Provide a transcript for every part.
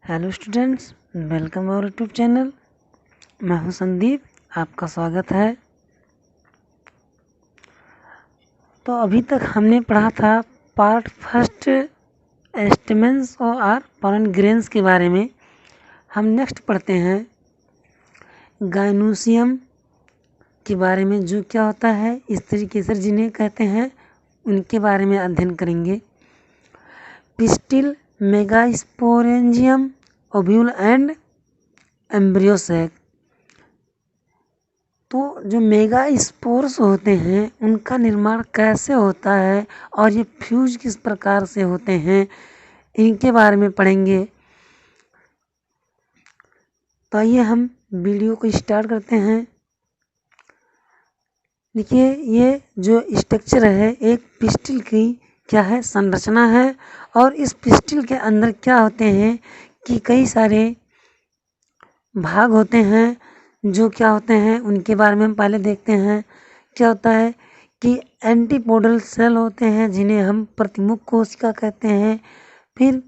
Hello students, welcome our YouTube channel. मैं हूं संदीप, आपका स्वागत है। तो अभी तक हमने पढ़ा था पार्ट फर्स्ट एस्टिमेंट्स और पोलन ग्रेन्स के बारे में। हम नेक्स्ट पढ़ते हैं गाइनोसियम के बारे में, जो क्या होता है, स्त्री केसर जिन्हें कहते हैं, उनके बारे में अध्ययन करेंगे। Pistil, megasporangium, ovule and embryo sac. तो जो मेगा स्पोर्स होते हैं उनका निर्माण कैसे होता है और ये फ्यूज किस प्रकार से होते हैं, इनके बारे में पढ़ेंगे। तो आइए हम वीडियो को स्टार्ट करते हैं। देखिए, ये जो स्ट्रक्चर है एक पिस्टिल की क्या है, संरचना है। और इस पिस्टिल के अंदर क्या होते हैं कि कई सारे भाग होते हैं। जो क्या होते हैं उनके बारे में हम पहले देखते हैं। क्या होता है कि एंटीपोडल सेल होते हैं जिन्हें हम प्रतिमुख कोशिका कहते हैं। फिर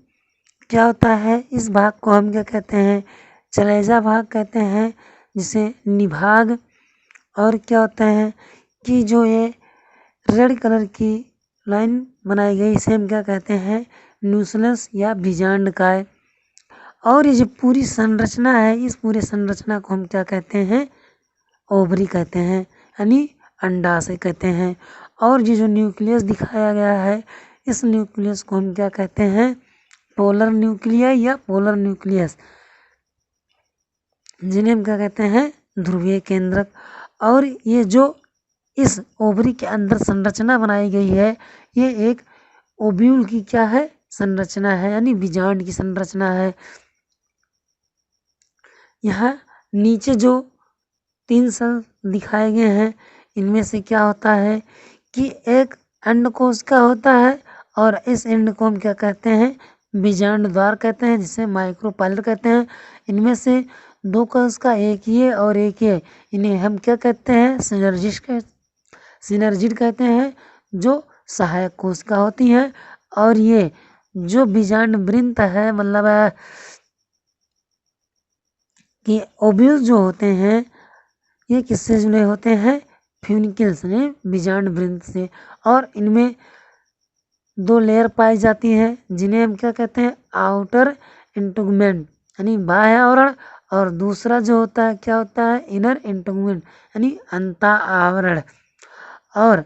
क्या होता है, इस भाग को हम क्या कहते हैं, चलेजा भाग कहते हैं, जिसे निभाग। और क्या होता है कि जो ये रेड कलर की लाइन बनाई गई, इसे हम क्या कहते हैं, न्यूक्लियस या बीजांडकाय। और ये जो पूरी संरचना है, इस पूरे संरचना को हम क्या कहते हैं, ओवरी कहते हैं, यानी अंडाशय कहते हैं। और ये जो न्यूक्लियस दिखाया गया है, इस न्यूक्लियस को हम क्या कहते हैं, पोलर न्यूक्लियस या पोलर न्यूक्लियस, जिन्हें हम क्या कहते हैं, ध्रुवीय केंद्रक। और ये जो इस ओवरी के अंदर संरचना बनाई गई है, ये एक ओव्यूल की क्या है, संरचना है, यानी बीजांड की संरचना है। यहाँ नीचे जो 3 सेल दिखाए गए हैं, इनमें से क्या होता है कि एक अंडकोशिका होता है, और इस एंड को हम क्या कहते हैं, बीजांड द्वार कहते हैं, जिसे माइक्रोपाइलर कहते हैं। इनमें से 2 कोशिका, एक ये और एक ये, इन्हें हम क्या कहते हैं, सिनर्जिड कहते हैं, जो सहायक कोशिका होती हैं। और ये जो बीजांड वृंत है, मतलब कि ओव्यूल जो होते हैं, ये किससे जुड़े होते हैं, फ्यूनिकल्स ने, बीजांड वृंत से। और इनमें 2 लेयर पाई जाती है, जिन्हें हम क्या कहते हैं, आउटर इंटुगमेंट यानी बाह्य आवरण, और दूसरा जो होता है क्या होता है, इनर इंटुगमेंट यानी अंता आवरण। और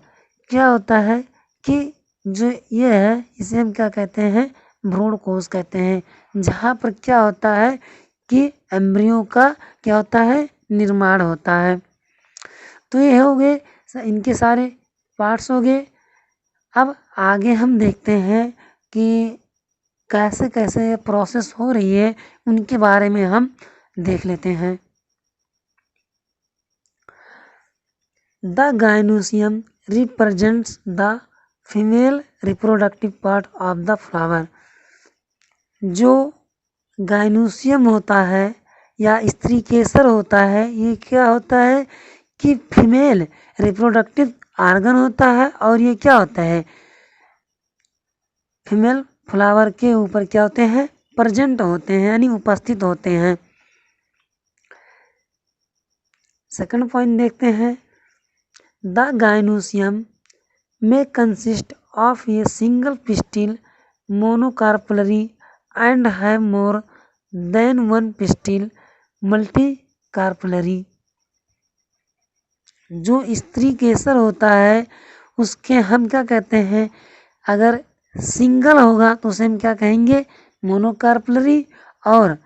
क्या होता है कि जो ये है, इसे हम क्या कहते हैं, भ्रूण कोश कहते हैं, जहाँ पर क्या होता है कि एम्ब्रियो का क्या होता है, निर्माण होता है। तो ये हो गए इनके सारे पार्ट्स हो गए। अब आगे हम देखते हैं कि कैसे कैसे प्रोसेस हो रही है, उनके बारे में हम देख लेते हैं। The gynoecium represents the female reproductive part of the flower. जो गाइनोसियम होता है या स्त्री केसर होता है, ये क्या होता है कि फीमेल रिप्रोडक्टिव आर्गन होता है। और ये क्या होता है, फीमेल फ्लावर के ऊपर क्या होते हैं, प्रेजेंट होते हैं, यानी उपस्थित होते हैं। सेकंड पॉइंट देखते हैं। The gynoecium may consist of a single pistil monocarpellary and have more than 1 pistil multicarpellary. जो स्त्री केसर होता है उसके हम क्या कहते हैं, अगर सिंगल होगा तो उसे हम क्या कहेंगे, मोनोकार्पलरी। और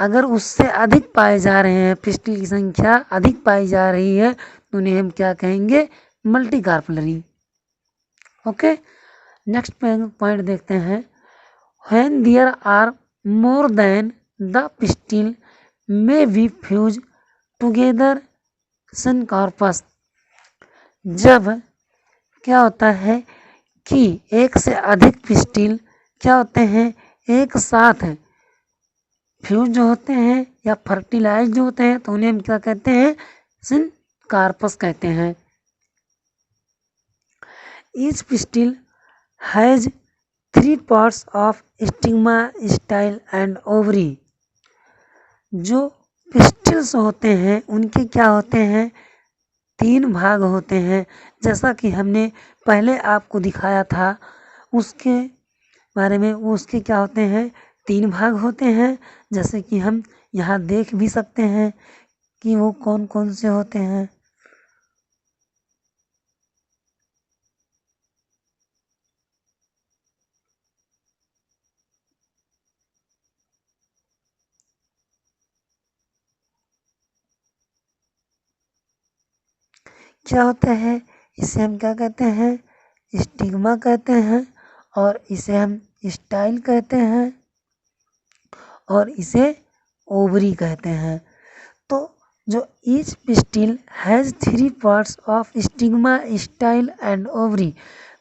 अगर उससे अधिक पाए जा रहे हैं, पिस्टिल की संख्या अधिक पाई जा रही है, तो उन्हें हम क्या कहेंगे, मल्टीकार्पलरी। ओके, नेक्स्ट पॉइंट देखते हैं। When there are more than the pistil may be fuse together syncarpous. जब क्या होता है कि एक से अधिक पिस्टिल क्या होते हैं, एक साथ फ्यूज जो होते हैं या फर्टिलाइज जो होते हैं, तो उन्हें हम क्या कहते हैं, सिनकार्पस कहते हैं। Each pistil has 3 parts of stigma, style and ovary। जो पिस्टिल्स होते हैं उनके क्या होते हैं, 3 भाग होते हैं। जैसा कि हमने पहले आपको दिखाया था उसके बारे में, उसके क्या होते हैं, 3 भाग होते हैं। जैसे कि हम यहाँ देख भी सकते हैं कि वो कौन कौन से होते हैं। क्या होता है, इसे हम क्या कहते हैं, स्टिग्मा कहते हैं, और इसे हम स्टाइल कहते हैं, और इसे ओवरी कहते हैं। तो जो each pistil has 3 parts of stigma, style and ovary.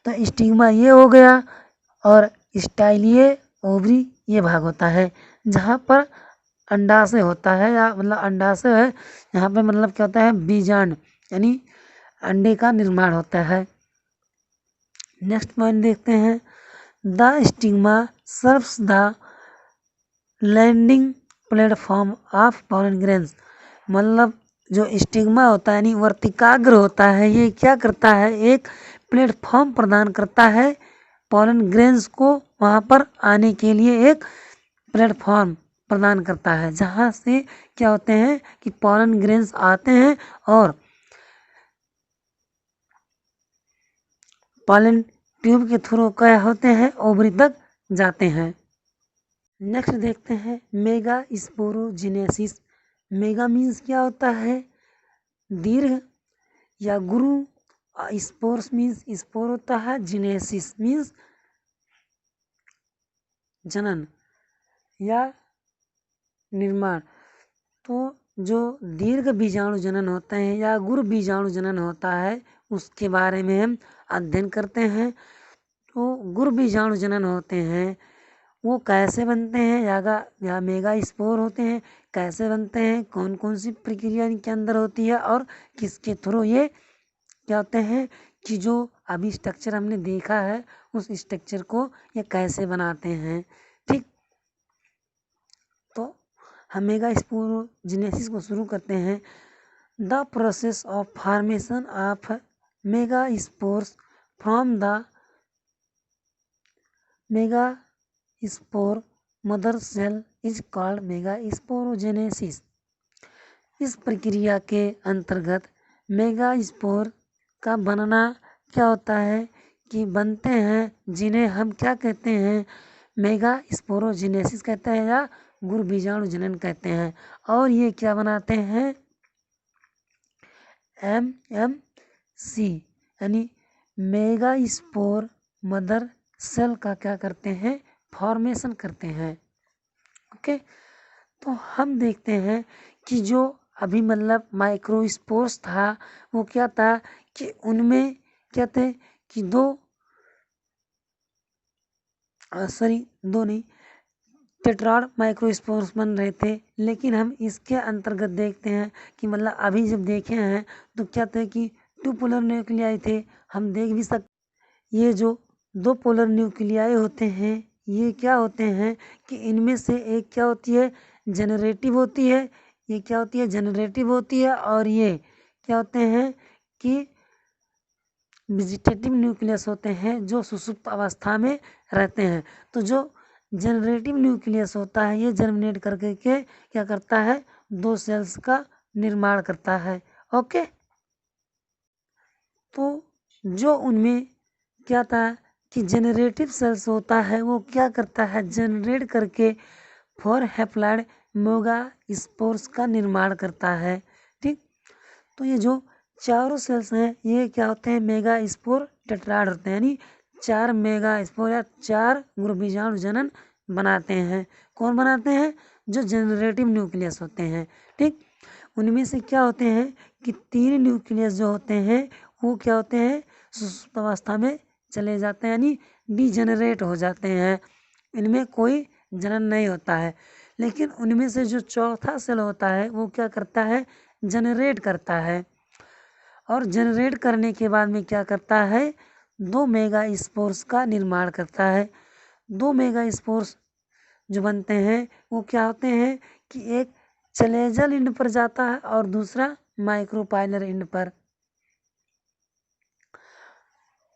तो स्टिग्मा ये हो गया और स्टाइल ये, ओवरी ये भाग होता है जहाँ पर अंडाशय होता है, या मतलब अंडाशय है यहाँ पे, मतलब क्या होता है, बीजांड यानी अंडे का निर्माण होता है। नेक्स्ट पॉइंट देखते हैं, the stigma serves the landing platform of pollen grains. मतलब जो स्टिग्मा होता है यानी वर्तिकाग्र होता है, ये क्या करता है, एक प्लेटफॉर्म प्रदान करता है पॉलन ग्रेन्स को वहाँ पर आने के लिए, एक प्लेटफॉर्म प्रदान करता है जहाँ से क्या होते हैं कि पॉलन ग्रेन्स आते हैं और पॉलन ट्यूब के थ्रू क्या होते हैं, ओवरी तक जाते हैं। नेक्स्ट देखते हैं मेगा स्पोरोजिनेसिस। मेगा मीन्स क्या होता है, दीर्घ या गुरु, स्पोर्स मीन्स स्पोर होता है, जिनेसिस मीन्स जनन या निर्माण। तो जो दीर्घ बीजाणु जनन होते हैं या गुरु बीजाणु जनन होता है उसके बारे में हम अध्ययन करते हैं। तो गुरु बीजाणु जनन होते हैं वो कैसे बनते हैं, या मेगा स्पोर होते हैं कैसे बनते हैं, कौन कौन सी प्रक्रिया इनके अंदर होती है और किसके थ्रू ये क्या होते हैं, कि जो अभी स्ट्रक्चर हमने देखा है उस स्ट्रक्चर को ये कैसे बनाते हैं। ठीक, तो हम मेगा स्पोरोजिनेसिस को शुरू करते हैं। The process of formation of mega spores from the mega spore mother cell is called mega sporogenesis. इस प्रक्रिया के अंतर्गत मेगा स्पोर का बनना क्या होता है कि बनते हैं जिन्हें हम क्या कहते हैं, मेगा स्पोरोजेनेसिस कहते हैं या गुरु बीजाणु जनन कहते हैं। और ये क्या बनाते हैं, MMC यानी मेगा स्पोर मदर सेल का क्या करते हैं, फॉर्मेशन करते हैं। ओके, तो हम देखते हैं कि जो अभी मतलब माइक्रोस्पोर्स था वो क्या था कि उनमें क्या थे कि दो नहीं, टेट्राड माइक्रोस्पोर्स बन रहे थे। लेकिन हम इसके अंतर्गत देखते हैं कि मतलब अभी जब देखे हैं तो क्या थे कि 2 पोलर न्यूक्लियाई थे। हम देख भी सकते ये जो 2 पोलर न्यूक्लियाई होते हैं ये क्या होते हैं कि इनमें से एक क्या होती है, जनरेटिव होती है, ये क्या होती है, जनरेटिव होती है, और ये क्या होते हैं कि वेजिटेटिव न्यूक्लियस होते हैं जो सुषुप्त अवस्था में रहते हैं। तो जो जनरेटिव न्यूक्लियस होता है ये जर्मिनेट करके के क्या करता है, 2 सेल्स का निर्माण करता है। ओके, तो जो उनमें क्या था कि जनरेटिव सेल्स होता है वो क्या करता है, जनरेट करके 4 हैप्लॉइड मेगा स्पोर्स का निर्माण करता है। ठीक, तो ये जो चारों सेल्स हैं ये क्या होते हैं, मेगा स्पोर टेट्राड होते हैं, यानी 4 मेगा स्पोर या 4 गुरु बीजाणु जनन बनाते हैं। कौन बनाते हैं, जो जनरेटिव न्यूक्लियस होते हैं। ठीक, उनमें से क्या होते हैं कि 3 न्यूक्लियस जो होते हैं वो क्या होते हैं, सुषुप्त अवस्था में चले जाते हैं यानी डीजेनरेट हो जाते हैं, इनमें कोई जनन नहीं होता है। लेकिन उनमें से जो चौथा सेल होता है वो क्या करता है, जनरेट करता है, और जनरेट करने के बाद में क्या करता है, 2 मेगा स्पोर्स का निर्माण करता है। 2 मेगा स्पोर्स जो बनते हैं वो क्या होते हैं कि एक चलेजल इंड पर जाता है और दूसरा माइक्रोपाइलर इंड पर।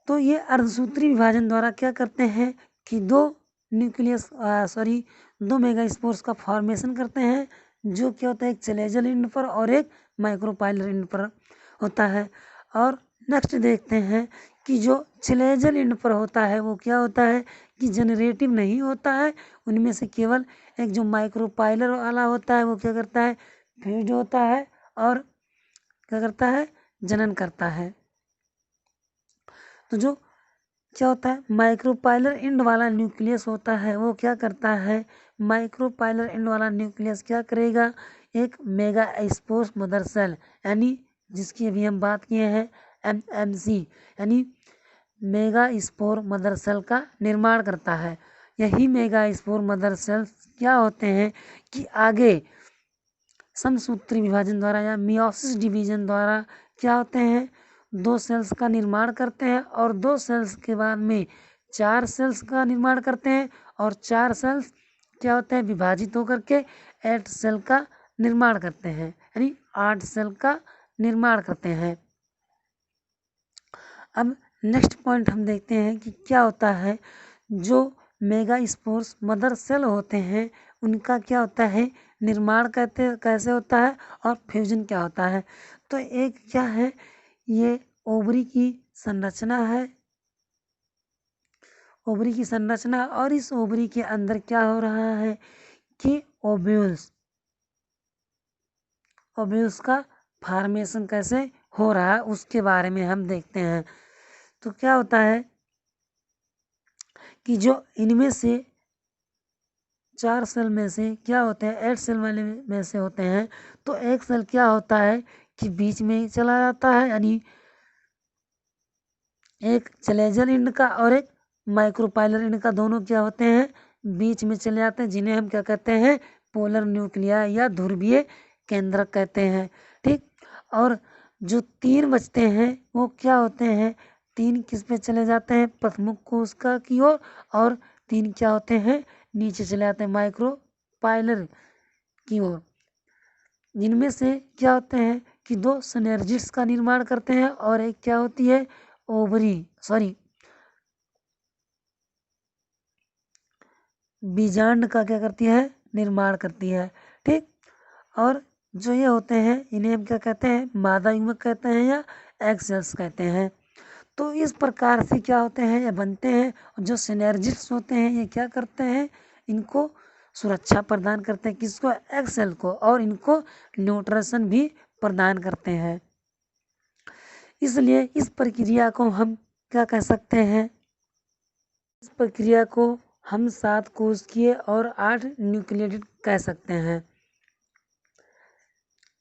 तो ये अर्धसूत्री विभाजन द्वारा क्या करते हैं कि दो मेगास्पोर्स का फॉर्मेशन करते हैं, जो क्या होता है एक चलेजल इंड पर और एक माइक्रोपाइलर इंड पर होता है। और नेक्स्ट देखते हैं कि जो चलेजल इंड पर होता है वो क्या होता है कि जनरेटिव नहीं होता है, उनमें से केवल एक जो माइक्रोपाइलर वाला होता है वो क्या करता है फ्यूज होता है और क्या करता है जनन करता है। तो जो क्या होता है माइक्रोपाइलर इंड वाला न्यूक्लियस होता है वो क्या करता है, माइक्रोपाइलर इंड वाला न्यूक्लियस क्या करेगा, एक मेगा स्पोर्स मदर सेल यानी जिसकी अभी हम बात किए हैं एमएमसी यानी मेगा स्पोर मदर सेल का निर्माण करता है। यही मेगा स्पोर मदर सेल्स क्या होते हैं कि आगे समसूत्री विभाजन द्वारा या मियोसिस डिवीजन द्वारा क्या होते हैं दो सेल्स का निर्माण करते हैं और दो सेल्स के बाद में 4 सेल्स का निर्माण करते हैं और 4 सेल्स क्या होते हैं विभाजित होकर के 8 सेल का निर्माण करते हैं यानी 8 सेल का निर्माण करते हैं। अब नेक्स्ट पॉइंट हम देखते हैं कि क्या होता है जो मेगा स्पोर्स मदर सेल होते हैं उनका क्या होता है निर्माण कैसे होता है और फ्यूजन क्या होता है। तो एक क्या है ये ओवरी की संरचना है, ओवरी की संरचना और इस ओवरी के अंदर क्या हो रहा है कि ओव्यूल्स का फॉर्मेशन कैसे हो रहा है उसके बारे में हम देखते हैं। तो क्या होता है कि जो इनमें से 4 सेल में से क्या होते हैं 8 सेल वाले में से होते हैं तो एक सेल क्या होता है कि बीच में चला जाता है यानी एक चलेजल इंड का और एक माइक्रोपाइलर इंड का दोनों क्या होते हैं बीच में चले जाते हैं, जिन्हें हम क्या कहते हैं पोलर न्यूक्लिया या ध्रुवीय केंद्रक कहते हैं। ठीक, और जो 3 बचते हैं वो क्या होते हैं 3 किस पे चले जाते हैं प्रमुख कोशिका की ओर और 3 क्या होते हैं नीचे चले जाते हैं माइक्रोपाइलर की ओर, जिनमें से क्या होते हैं कि 2 सिनर्जिड्स का निर्माण करते हैं और एक क्या होती है बीजांड का क्या करती है निर्माण करती है। ठीक, और जो ये होते हैं इन्हें हम क्या कहते हैं मादा युग्मक कहते हैं या एग सेल्स कहते हैं। तो इस प्रकार से क्या होते हैं ये बनते हैं, जो सिनर्जिड्स होते हैं ये क्या करते हैं इनको सुरक्षा प्रदान करते हैं किसको एग सेल को, और इनको न्यूट्रिशन भी प्रदान करते हैं। इसलिए इस प्रक्रिया को हम क्या कह सकते हैं, इस प्रक्रिया को हम 7 कोशिकीय और 8 न्यूक्लियेटेड कह सकते हैं।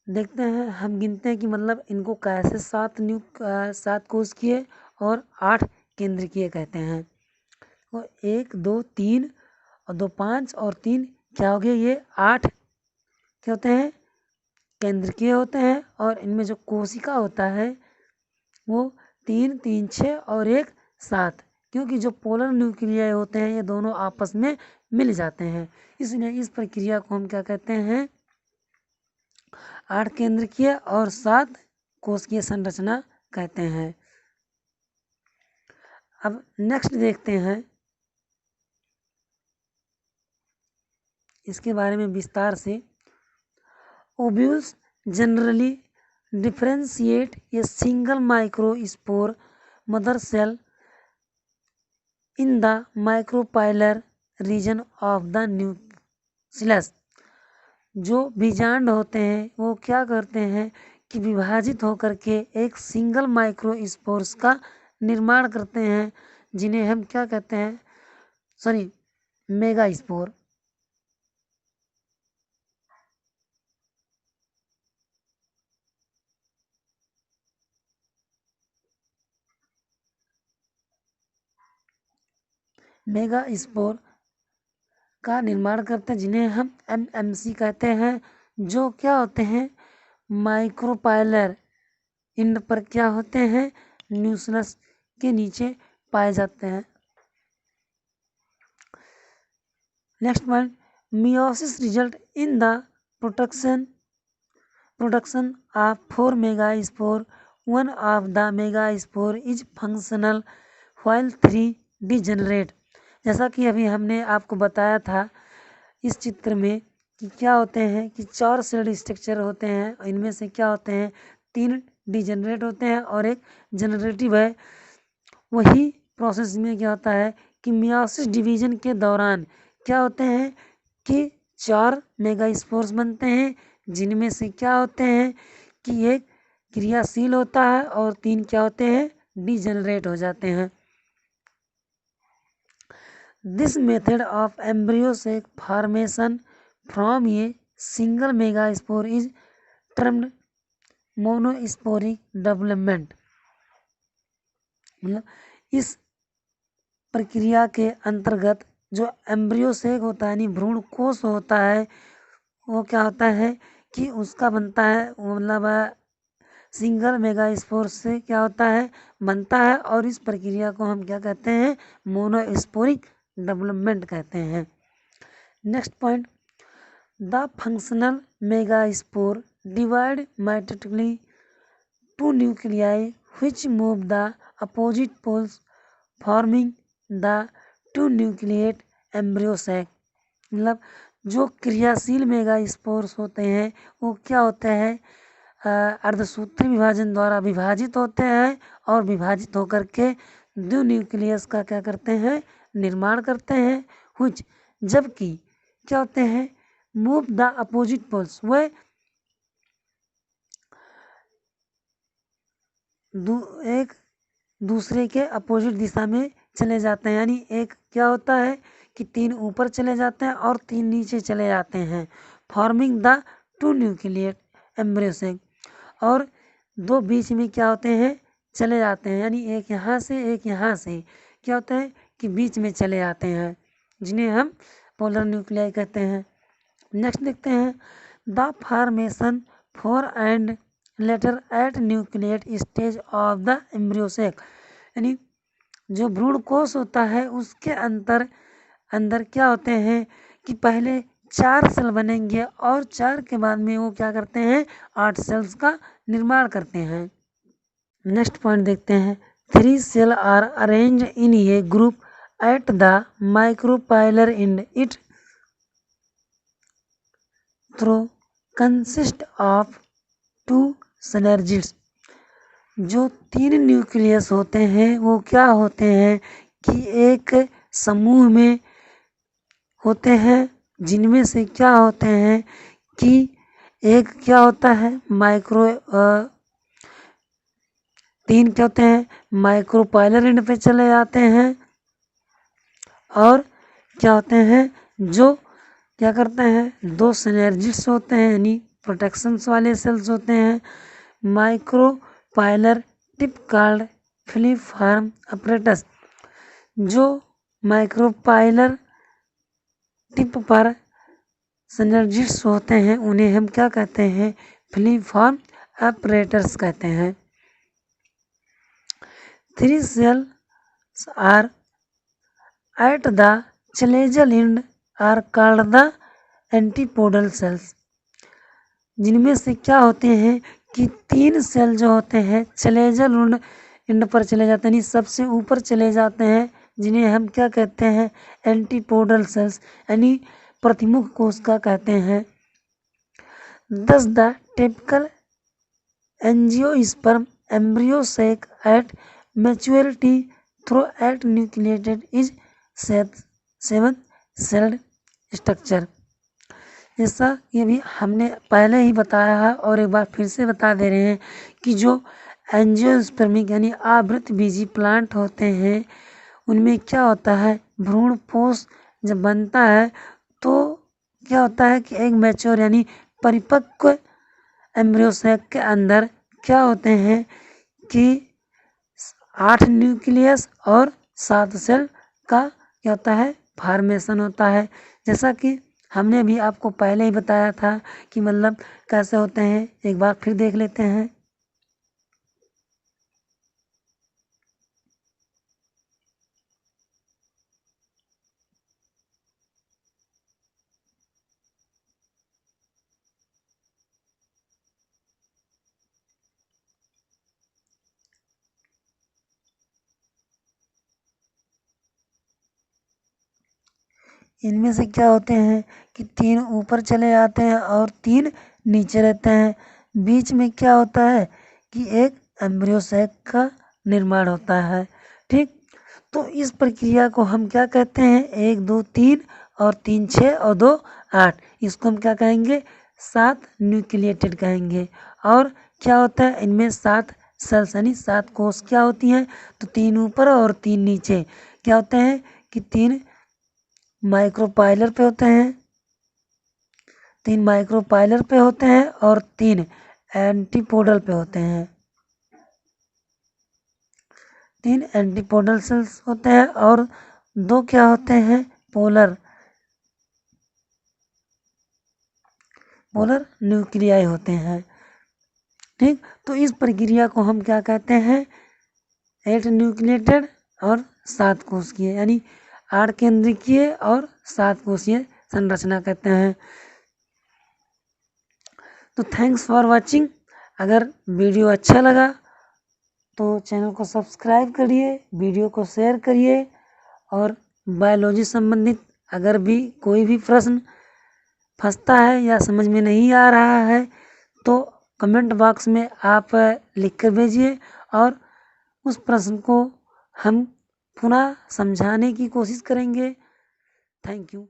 देखते हैं हम गिनते हैं कि मतलब इनको कैसे 7 कोशिकीय और 8 केंद्रकीय कहते हैं। तो 1 2 3 और 2 5 और 3 क्या हो गए ये 8 क्या होते हैं केंद्रकीय होते हैं, और इनमें जो कोशिका होता है वो 3 3 6 और 1 7, क्योंकि जो पोलर न्यूक्लियाई होते हैं ये दोनों आपस में मिल जाते हैं, इसलिए इस प्रक्रिया को हम क्या कहते हैं 8 केंद्रकीय और 7 कोशिकीय संरचना कहते हैं। अब नेक्स्ट देखते हैं इसके बारे में विस्तार से। Ovules generally differentiate a single microspore mother cell in the micropylar region of the nucleus। जो बीजांड होते हैं वो क्या करते हैं कि विभाजित होकर के एक सिंगल माइक्रोस्पोर्स का निर्माण करते हैं, जिन्हें हम क्या कहते हैं मेगा स्पोर। मेगा स्पोर का निर्माण करते हैं जिन्हें हम एमएमसी कहते हैं, जो क्या होते हैं माइक्रोपाइलर इंड पर क्या होते हैं न्यूक्लियस के नीचे पाए जाते हैं। Next point, meiosis result in the production of 4 megaspore. One of the megaspore is functional while 3 degenerate. जैसा कि अभी हमने आपको बताया था इस चित्र में कि क्या होते हैं कि 4 सेल स्ट्रक्चर होते हैं, इनमें से क्या होते हैं 3 डिजेनरेट होते हैं और एक जनरेटिव है। वही प्रोसेस में क्या होता है कि मियोसिस डिवीजन के दौरान क्या होते हैं कि 4 मेगास्पोर्स बनते हैं, जिनमें से क्या होते हैं कि एक क्रियाशील होता है और 3 क्या होते हैं डिजेनरेट हो जाते हैं। This method of embryo sac formation from a single megaspore is termed monosporic development. मतलब इस प्रक्रिया के अंतर्गत जो एम्ब्रियो सेक होता है यानी भ्रूण कोष होता है, वो क्या होता है कि उसका बनता है, मतलब सिंगल मेगास्पोर से क्या होता है बनता है, और इस प्रक्रिया को हम क्या कहते हैं मोनोस्पोरिक डेवलपमेंट कहते हैं। Next point, the functional megaspore divide mitotically two nuclei which move the opposite poles forming the two nucleate embryo sac. मतलब जो क्रियाशील मेगास्पोर्स होते हैं वो क्या होते हैं अर्धसूत्री विभाजन द्वारा विभाजित होते हैं और विभाजित होकर के 2 न्यूक्लियस का क्या करते हैं निर्माण करते हैं। व्हिच जबकि क्या होते हैं मूव द अपोजिट पोल्स, वह एक दूसरे के अपोजिट दिशा में चले जाते हैं। यानी एक क्या होता है कि 3 ऊपर चले जाते हैं और 3 नीचे चले जाते हैं, forming the two nucleate embryo sac. और 2 बीच में क्या होते हैं चले जाते हैं, यानी एक यहाँ से एक यहाँ से क्या होता है कि बीच में चले जाते हैं, जिन्हें हम पोलर न्यूक्लियाई कहते हैं। नेक्स्ट देखते हैं, the formation four and later eight nucleate stage of the embryo sac. यानी जो भ्रूण कोष होता है उसके अंदर क्या होते हैं कि पहले 4 सेल बनेंगे और 4 के बाद में वो क्या करते हैं 8 सेल्स का निर्माण करते हैं। नेक्स्ट पॉइंट देखते हैं, 3 cell are arrange in a group at the micropylar and it throw consist of 2 synergids. जो 3 न्यूक्लियस होते हैं वो क्या होते हैं कि एक समूह में होते हैं, जिनमें से क्या होते हैं कि एक क्या होता है 3 क्या होते हैं माइक्रोपाइलर एंड पे चले जाते हैं, और क्या होते हैं जो क्या करते हैं 2 सिनर्जिड्स होते हैं यानी प्रोटेक्शंस वाले सेल्स होते हैं। Micropylar tip called filiform apparatus. जो माइक्रोपाइलर टिप पर सिनर्जिड्स होते हैं उन्हें हम क्या कहते हैं फिलीफॉर्म अपरेटस कहते हैं। 3 cells are at the chalazial end are called the antipodal cells। जिनमें से क्या होते हैं कि 3 सेल जो होते हैं चलेजल एंड पर चले जाते हैं, सबसे ऊपर चले जाते हैं, जिन्हें हम क्या कहते हैं एंटीपोडल सेल्स यानी प्रतिमुख कोशिका कहते हैं। Thus the typical angiosperm embryo sac at maturity through at nucleated is 7-celled structure। जैसा ये भी हमने पहले ही बताया है और एक बार फिर से बता दे रहे हैं कि जो एंजियोस्पर्मिक यानी आवृतबीजी प्लांट होते हैं उनमें क्या होता है भ्रूण पोष जब बनता है तो क्या होता है कि एक मैच्योर यानी परिपक्व एम्ब्रियो सैक के अंदर क्या होते हैं कि 8 न्यूक्लियस और 7 सेल का क्या होता है फॉर्मेशन होता है। जैसा कि हमने भी आपको पहले ही बताया था कि मतलब कैसे होते हैं, एक बार फिर देख लेते हैं। इनमें से क्या होते हैं कि 3 ऊपर चले जाते हैं और 3 नीचे रहते हैं। बीच में क्या होता है कि एक एम्ब्रियो सैक का निर्माण होता है। ठीक, तो इस प्रक्रिया को हम क्या कहते हैं, 1 2 3 और 3 6 और 2 8, इसको हम क्या कहेंगे, 7 न्यूक्लिएटेड कहेंगे। और क्या होता है, इनमें 7 सेल्स यानी 7 कोश क्या होती हैं, तो 3 ऊपर और 3 नीचे। क्या होते हैं कि 3 माइक्रोपाइलर पे होते हैं, 3 माइक्रोपाइलर पे होते हैं और 3 एंटीपोडल पे होते हैं। 3 एंटीपोडल सेल्स होते हैं और 2 क्या होते हैं, पोलर न्यूक्लियाई होते हैं। ठीक, तो इस प्रक्रिया को हम क्या कहते हैं, 8 न्यूक्लिएटेड और 7 कोशिकीय यानी 8 केंद्रीय और 7 कोशिकीय संरचना कहते हैं। तो थैंक्स फॉर वाचिंग। अगर वीडियो अच्छा लगा तो चैनल को सब्सक्राइब करिए, वीडियो को शेयर करिए और बायोलॉजी संबंधित अगर भी कोई भी प्रश्न फंसता है या समझ में नहीं आ रहा है तो कमेंट बॉक्स में आप लिख कर भेजिए और उस प्रश्न को हम पुनः समझाने की कोशिश करेंगे। Thank you.